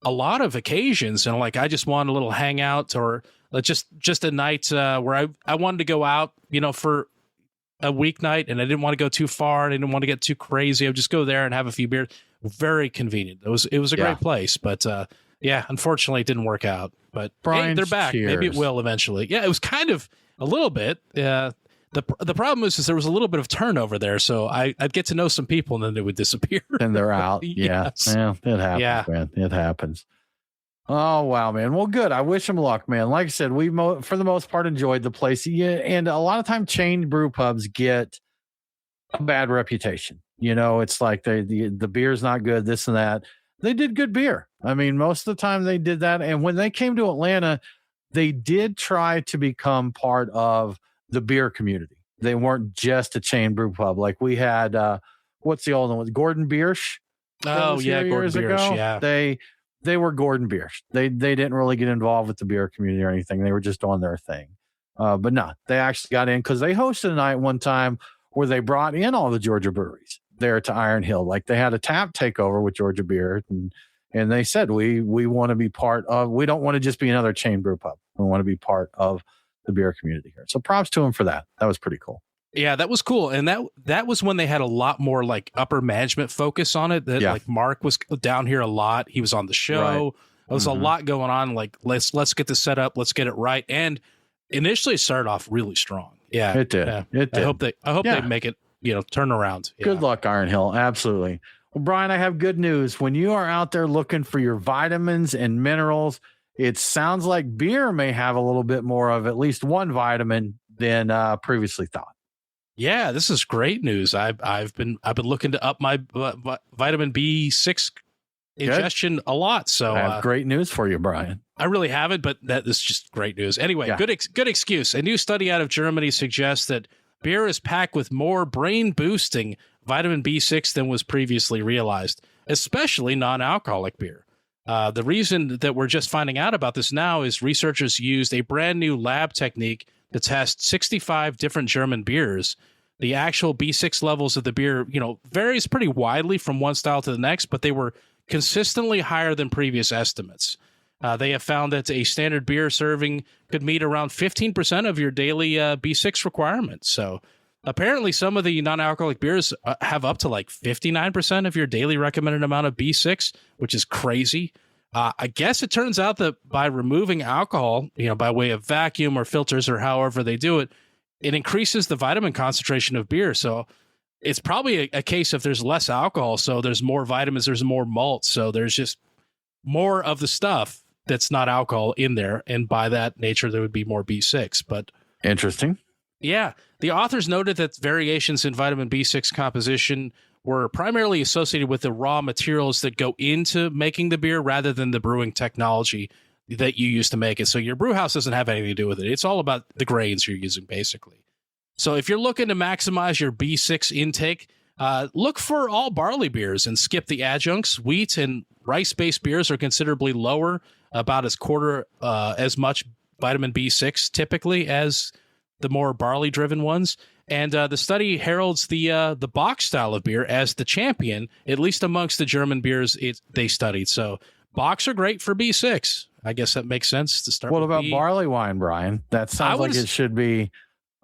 a lot of occasions, and I just wanted a little hangout or just a night where I wanted to go out, for a weeknight, and I didn't want to go too far. And I didn't want to get too crazy. I would just go there and have a few beers. Very convenient. It was a great place, but unfortunately, it didn't work out. But hey, they're back. Cheers. Maybe it will eventually. Yeah, it was kind of a little bit. The problem is there was a little bit of turnover there, so I'd get to know some people and then they would disappear. And they're out. Yes. Yeah, it happens, man. It happens. Oh, wow, man. Well, good. I wish them luck, man. Like I said, we for the most part enjoyed the place. Yeah, and a lot of time chain brew pubs get a bad reputation. It's like the beer's not good, this and that. They did good beer. I mean, most of the time they did that. And when they came to Atlanta, they did try to become part of the beer community. They weren't just a chain brew pub. Like we had, what's the old one? Gordon Biersch. Oh yeah, Gordon Biersch. Yeah, they were Gordon Biersch. They didn't really get involved with the beer community or anything. They were just on their thing. But no, they actually got in because they hosted a night one time where they brought in all the Georgia breweries there to Iron Hill. Like they had a tap takeover with Georgia beer, and they said we want to be part of. We don't want to just be another chain brew pub. We want to be part of the beer community here. So props to them for that. That was pretty cool. Yeah, that was cool. And that was when they had a lot more like upper management focus on it. Like Mark was down here a lot. He was on the show. Right. There was a lot going on. Like let's get this set up. Let's get it right. And initially it started off really strong. Yeah, it did. Yeah. It did. I hope they make it, turn around. Yeah. Good luck, Iron Hill. Absolutely. Well, Brian, I have good news. When you are out there looking for your vitamins and minerals, it sounds like beer may have a little bit more of at least one vitamin than previously thought. Yeah, this is great news. I've been looking to up my vitamin B6 ingestion a lot. So I have great news for you, Brian. I really haven't, but that is just great news. Anyway, good excuse. A new study out of Germany suggests that beer is packed with more brain-boosting vitamin B6 than was previously realized, especially non-alcoholic beer. The reason that we're just finding out about this now is researchers used a brand new lab technique to test 65 different German beers. The actual B6 levels of the beer, varies pretty widely from one style to the next, but they were consistently higher than previous estimates. They have found that a standard beer serving could meet around 15% of your daily B6 requirements. So apparently some of the non-alcoholic beers have up to like 59% of your daily recommended amount of B6, which is crazy. I guess it turns out that by removing alcohol, by way of vacuum or filters or however they do it, it increases the vitamin concentration of beer. So it's probably a case of there's less alcohol, so there's more vitamins, there's more malt, so there's just more of the stuff that's not alcohol in there, and by that nature, there would be more B6. But interesting. Yeah. The authors noted that variations in vitamin B6 composition were primarily associated with the raw materials that go into making the beer rather than the brewing technology that you use to make it. So your brew house doesn't have anything to do with it. It's all about the grains you're using, basically. So if you're looking to maximize your B6 intake, look for all barley beers and skip the adjuncts. Wheat and rice-based beers are considerably lower, about quarter as much vitamin B6 typically as the more barley-driven ones. And the study heralds the Bock style of beer as the champion, at least amongst the German beers they studied. So Bocks are great for B6. I guess that makes sense to start. What with about B. barley wine, Brian? That sounds like it should be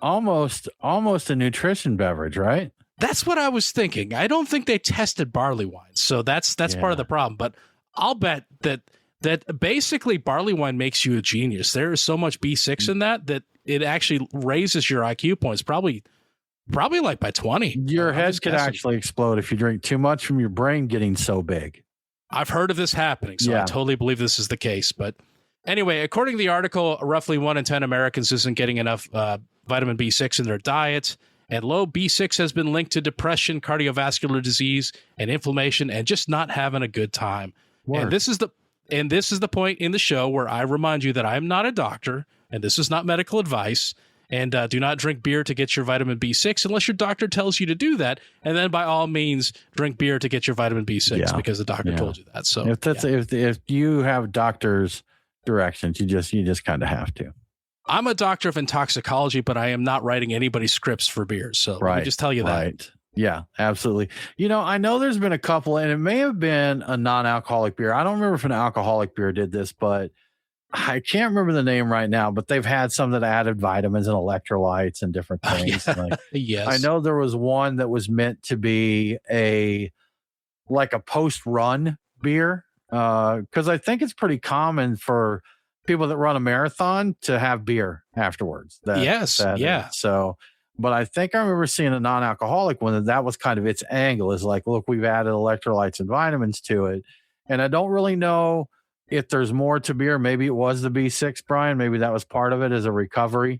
almost a nutrition beverage, right? That's what I was thinking. I don't think they tested barley wine, so that's part of the problem. But I'll bet that basically barley wine makes you a genius. There is so much B6 in that it actually raises your IQ points, probably like by 20. Your head could actually explode if you drink too much from your brain getting so big. I've heard of this happening, so I totally believe this is the case. But anyway, according to the article, roughly 1 in 10 Americans isn't getting enough vitamin B6 in their diet, and low B6 has been linked to depression, cardiovascular disease, and inflammation, and just not having a good time. Word. And this is the point in the show where I remind you that I am not a doctor, and this is not medical advice. And do not drink beer to get your vitamin B6 unless your doctor tells you to do that. And then by all means, drink beer to get your vitamin B6 because the doctor told you that. So if you have doctor's directions, you just kind of have to. I'm a doctor of intoxicology, but I am not writing anybody's scripts for beer. So let me just tell you that. Right. Yeah, absolutely. I know there's been a couple, and it may have been a non-alcoholic beer. I don't remember if an alcoholic beer did this, but I can't remember the name right now, but they've had some that added vitamins and electrolytes and different things. Yes. I know there was one that was meant to be a post-run beer, because I think it's pretty common for people that run a marathon to have beer afterwards. So, but I think I remember seeing a non-alcoholic one that was kind of its angle, is like, look, we've added electrolytes and vitamins to it. And I don't really know if there's more to beer. Maybe it was the B6, Brian. Maybe that was part of it as a recovery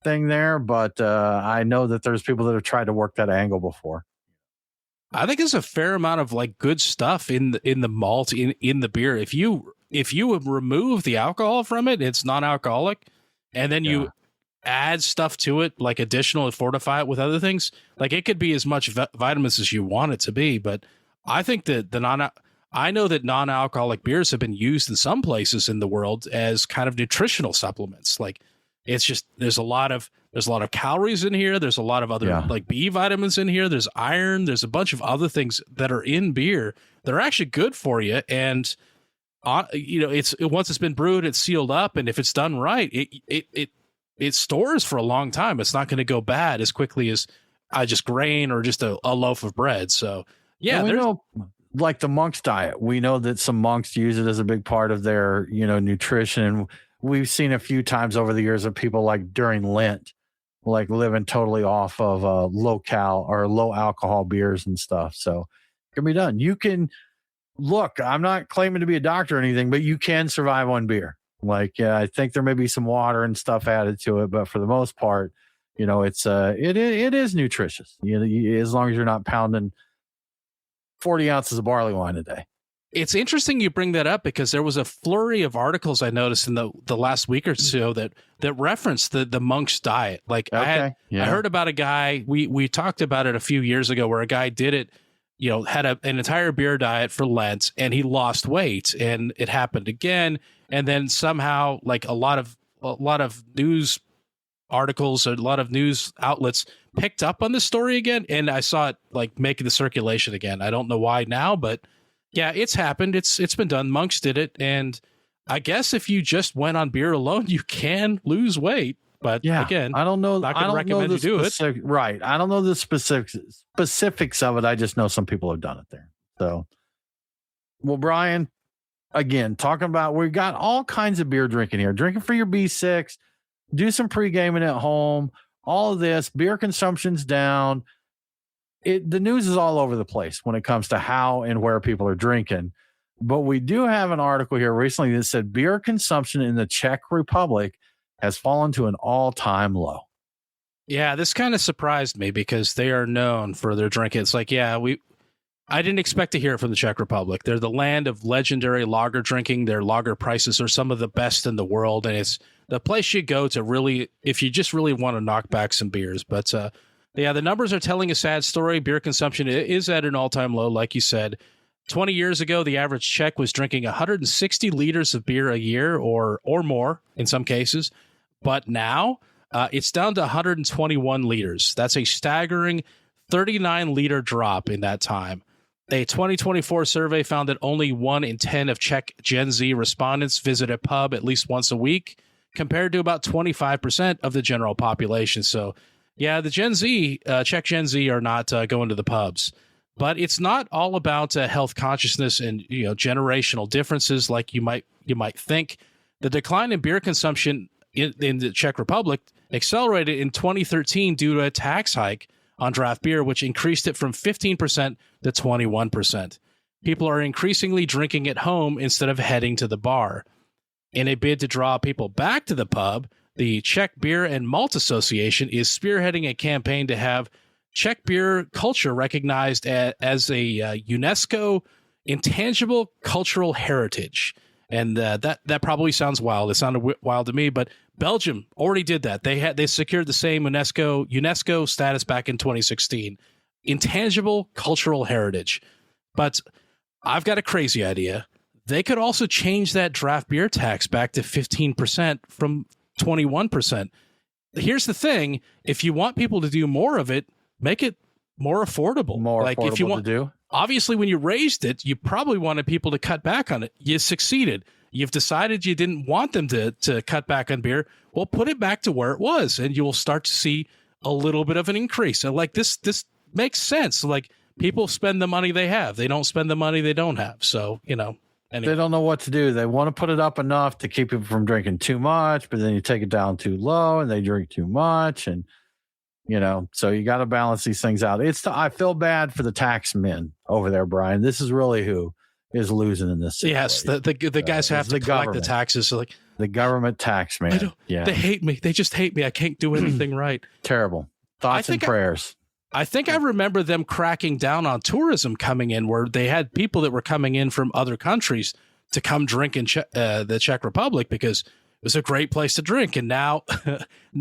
thing there. But I know that there's people that have tried to work that angle before. I think there's a fair amount of good stuff in the malt in the beer. If you would remove the alcohol from it, it's non-alcoholic, and then you add stuff to it, like additional and fortify it with other things. Like it could be as much vitamins as you want it to be. But I think that I know that non-alcoholic beers have been used in some places in the world as kind of nutritional supplements. Like it's just, there's a lot of calories in here. There's a lot of other like B vitamins in here. There's iron. There's a bunch of other things that are in beer that are actually good for you. And once it's been brewed, it's sealed up, and if it's done right, it stores for a long time. It's not going to go bad as quickly as just grain or just a loaf of bread. So like the monk's diet, we know that some monks use it as a big part of their, nutrition. And we've seen a few times over the years of people like during Lent, like living totally off of low alcohol beers and stuff. So it can be done. You can look, I'm not claiming to be a doctor or anything, but you can survive on beer. I think there may be some water and stuff added to it, but for the most part, it is nutritious. As long as you're not pounding 40 ounces of barley wine a day. It's interesting you bring that up, because there was a flurry of articles I noticed in the last week or so that referenced the monk's diet. I heard about a guy, we talked about it a few years ago, where a guy did it, had an entire beer diet for Lent, and he lost weight, and it happened again. And then somehow a lot of news articles, a lot of news outlets picked up on this story again, and I saw it making the circulation again. I don't know why now, but yeah, it's happened. It's been done. Monks did it, and I guess if you just went on beer alone, you can lose weight. But again, I don't know. Not going to recommend you do it. Right. I don't know the specifics of it. I just know some people have done it there. So, well, Brian, again, talking about, we've got all kinds of beer drinking here. Drinking for your B6, do some pre-gaming at home. All of this, beer consumption's down. The news is all over the place when it comes to how and where people are drinking. But we do have an article here recently that said beer consumption in the Czech Republic has fallen to an all-time low. Yeah, this kind of surprised me, because they are known for their drinking. It's I didn't expect to hear it from the Czech Republic. They're the land of legendary lager drinking. Their lager prices are some of the best in the world, and it's the place you go to really, if you just really want to knock back some beers. But the numbers are telling a sad story. Beer consumption is at an all-time low, like you said. 20 years ago, the average Czech was drinking 160 liters of beer a year or more in some cases. But now it's down to 121 liters. That's a staggering 39-liter drop in that time. A 2024 survey found that only 1 in 10 of Czech Gen Z respondents visit a pub at least once a week, compared to about 25% of the general population. So, yeah, the Gen Z, Czech Gen Z, are not going to the pubs. But it's not all about health consciousness and generational differences like you might think. The decline in beer consumption in the Czech Republic accelerated in 2013 due to a tax hike on draft beer, which increased it from 15% to 21%. People are increasingly drinking at home instead of heading to the bar. In a bid to draw people back to the pub, the Czech Beer and Malt Association is spearheading a campaign to have Czech beer culture recognized as a UNESCO intangible cultural heritage. And that probably sounds wild. It sounded wild to me, but Belgium already did that. They secured the same UNESCO status back in 2016. Intangible cultural heritage. But I've got a crazy idea. They could also change that draft beer tax back to 15% from 21%. Here's the thing. If you want people to do more of it, make it more affordable. If you want to do. Obviously, when you raised it, you probably wanted people to cut back on it. You succeeded. You've decided you didn't want them to cut back on beer. Well, put it back to where it was, and you will start to see a little bit of an increase. And this makes sense. Like, people spend the money they have. They don't spend the money they don't have. So, anyway. They don't know what to do. They want to put it up enough to keep people from drinking too much, but then you take it down too low and they drink too much. And, so you got to balance these things out. I feel bad for the tax men over there, Brian. This is really who is losing in this situation. Yes, the guys have to collect the taxes. So the government tax man. They hate me. They just hate me. I can't do anything right. Terrible. Thoughts and prayers. I think I remember them cracking down on tourism coming in, where they had people that were coming in from other countries to come drink in the Czech Republic because it was a great place to drink. And now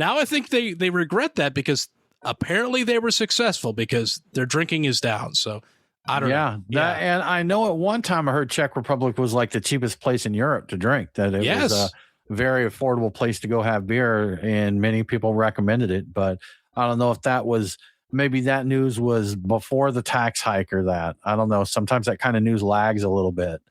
I think they regret that, because apparently they were successful because their drinking is down. So I don't know. Yeah. And I know at one time I heard Czech Republic was like the cheapest place in Europe to drink, that it was a very affordable place to go have beer, and many people recommended it. But I don't know if that was, maybe that news was before the tax hike or that. I don't know. Sometimes that kind of news lags a little bit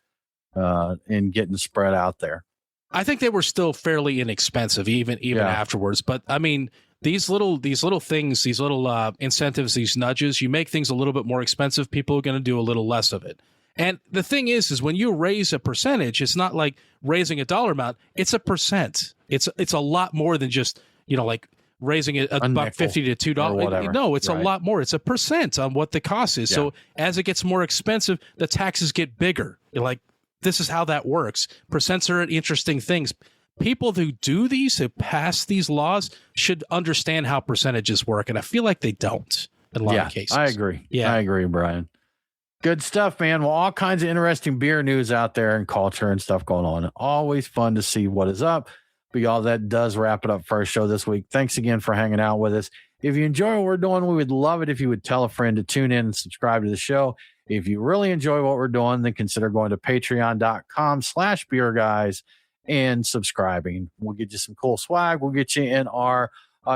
in getting spread out there. I think they were still fairly inexpensive even afterwards. But I mean, these little things, these little incentives, these nudges, you make things a little bit more expensive, people are going to do a little less of it. And the thing is when you raise a percentage, it's not like raising a dollar amount. It's a percent. It's a lot more than just, like raising it $1.50 to $2. No, it's a lot more. It's a percent on what the cost is. Yeah. So as it gets more expensive, the taxes get bigger. This is how that works. Percents are interesting things. People who do these, who pass these laws, should understand how percentages work. And I feel like they don't in a lot of cases. I agree. Yeah, I agree, Brian. Good stuff, man. Well, all kinds of interesting beer news out there and culture and stuff going on. Always fun to see what is up. But y'all, that does wrap it up for our show this week. Thanks again for hanging out with us. If you enjoy what we're doing, we would love it if you would tell a friend to tune in and subscribe to the show. If you really enjoy what we're doing, then consider going to patreon.com/beerguys and subscribing. We'll get you some cool swag. We'll get you in our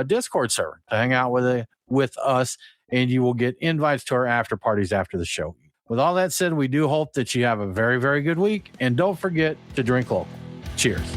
Discord server to hang out with us, and you will get invites to our after parties after the show. With all that said, we do hope that you have a very, very good week, and don't forget to drink local. Cheers.